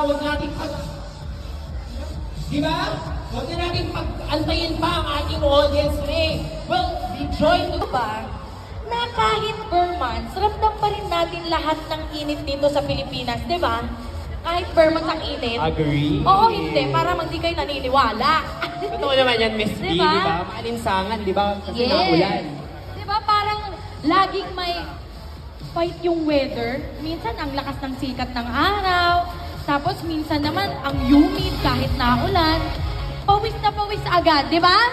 Huwag natin di ba? Huwag na natin pag-antayin pa ang ating audience today. Well, be joined to ba na kahit per months, ramdam pa rin natin lahat ng init dito sa Pilipinas, di ba? Kahit per months ang init. Agree. Oo, hindi. Para hindi kayo naniniwala. Totoo naman yan, Miss B, Diba? di ba? Maalinsangan, di ba? Kasi Yes. naulan. Di ba? Parang laging may fight yung weather. Minsan ang lakas ng sikat ng araw. Tapos minsan naman ang humid kahit naulan. Pawis na pawis agad, di ba?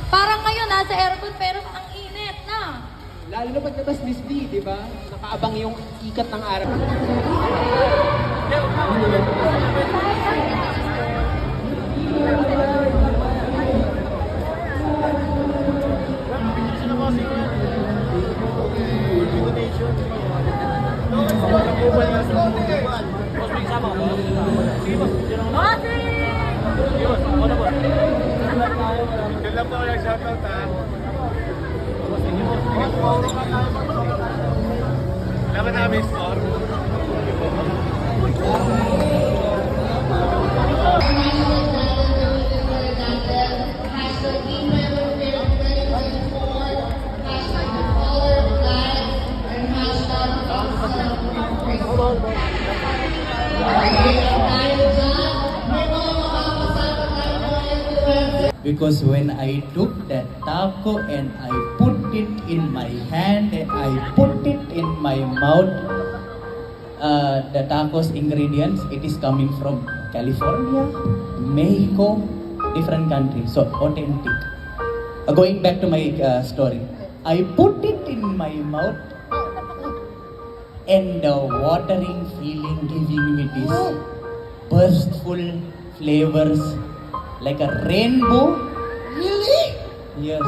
Parang ngayon nasa aircon pero ang init na. Lalo na pagkatas Miss B, di ba? Nakaabang yung ikat ng araw. Kailan po kaya shoutout ha? Laban namin store. Because when I took that taco and I put it in my hand and I put it in my mouth, the taco's ingredients, it is coming from California, Mexico, different countries, so authentic. Going back to my story, I put it in my mouth and the watering feeling giving me this burstful flavors like a rainbow. Really? Yes.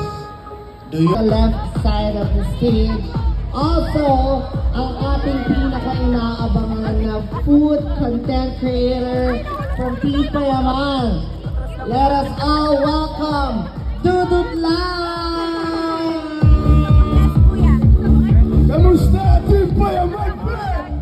Do you? The left side of the stage. Also, ang ating pinaka-inaabangan na food content creator from Pipayaman. Let us all welcome Dudut Lai! Kamusta Pipayaman friend?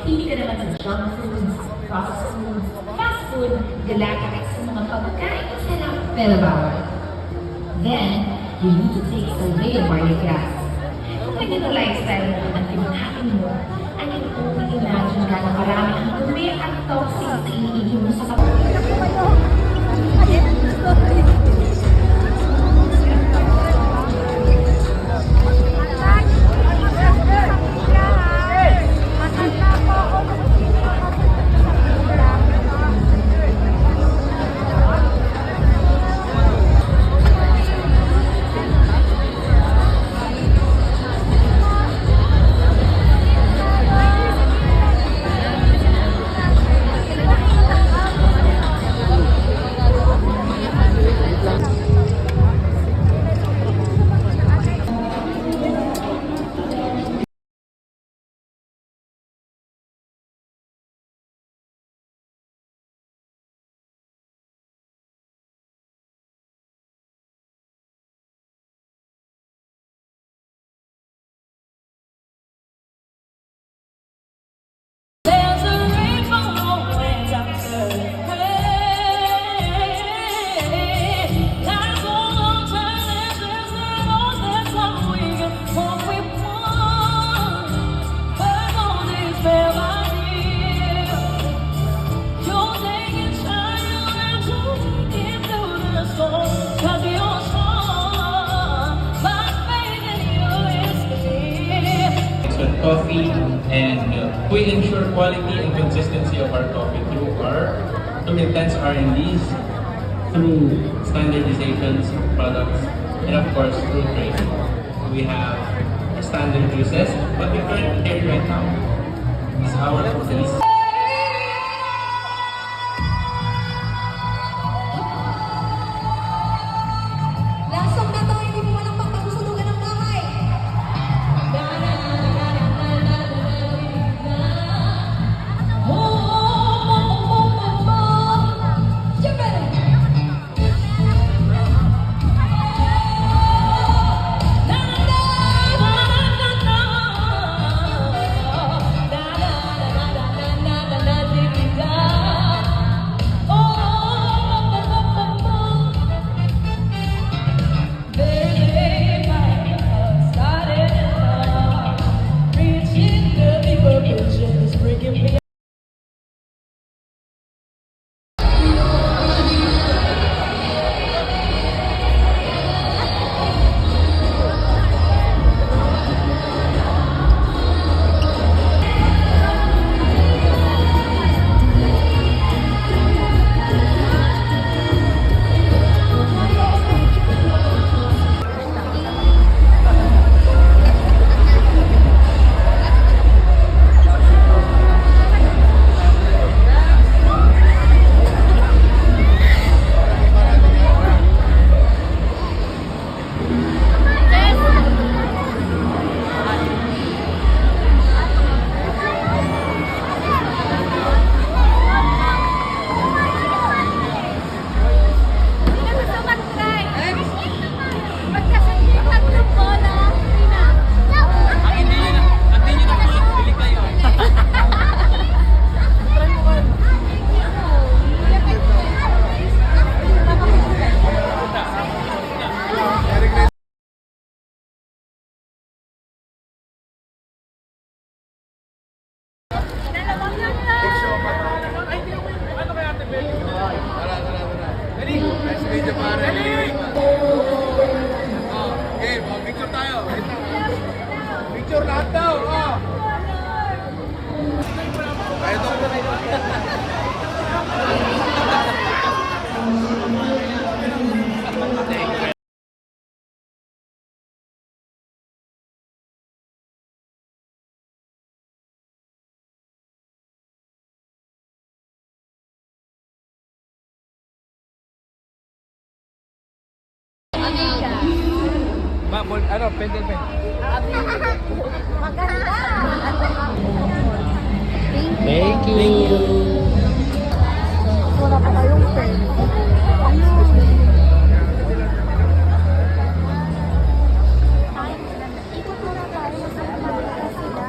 Hindi ka naman sa junk foods, processed foods, fast food, galactic sa mga pagkain na sarap pero bawal. Then, you need to take away the Mario Kart. Kung ganyan na lifestyle mo ang pinaghain mo, ang iyong imagine ka na marami ang dumi at toxic na iniigin mo sa kapatid. Coffee, and we ensure quality and consistency of our coffee through intense R&Ds, through standardizations of products, and of course through training. We have a standard juices, what we currently carry right now is our fruities. Lasong na to, hindi mo walang pagpapasusunugan ng bahay. Dali! Nice to meet you, pare. Game, picture tayo. Wait lang. Picture lahat daw. Tayo daw. Ano, pendel. Thank you. Wala pa tayong pen. Ikot muna tayo sa mga sila.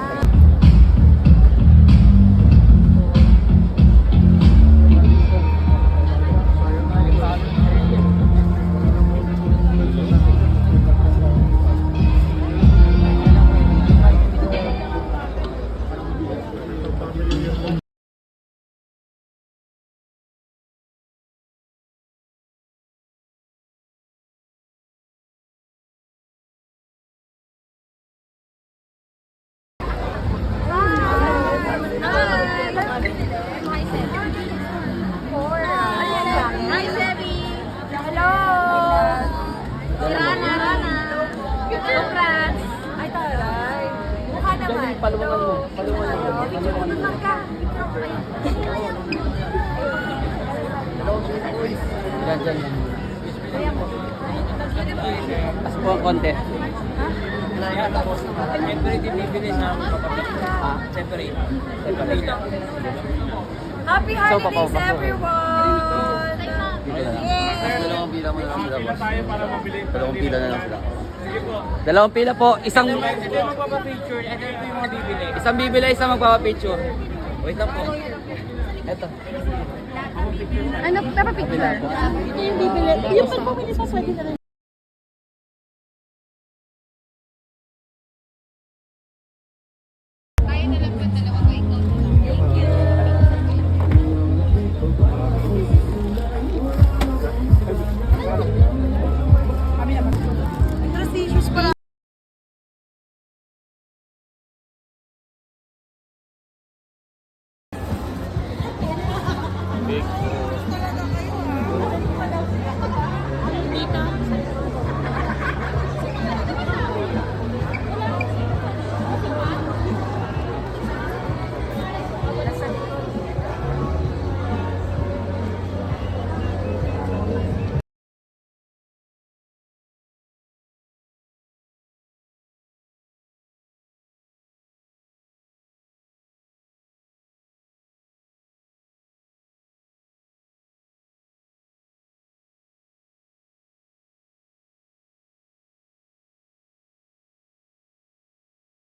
Hi, Sebi! Hello! Rana! Congrats! Ay, taray! Mukha naman. Palungan mo. Picture mo naman ka. Diyan. Pas po ang konti. Siyempre, bibili sa Siyempre. Happy holidays, papaw. everyone! Dalawang pila mo na lang sila. Tayo para mabili. Dalawang pila na lang sila. Sige po. Dalawang pila po. Isang Ito yung magpapapicture. Ito yung mga bibili. isang bibili, isang magpapapicture. Wait lang po. Eto. Ano, napapicture? Ito yung bibili. Yung pag bumili sa swede na rin.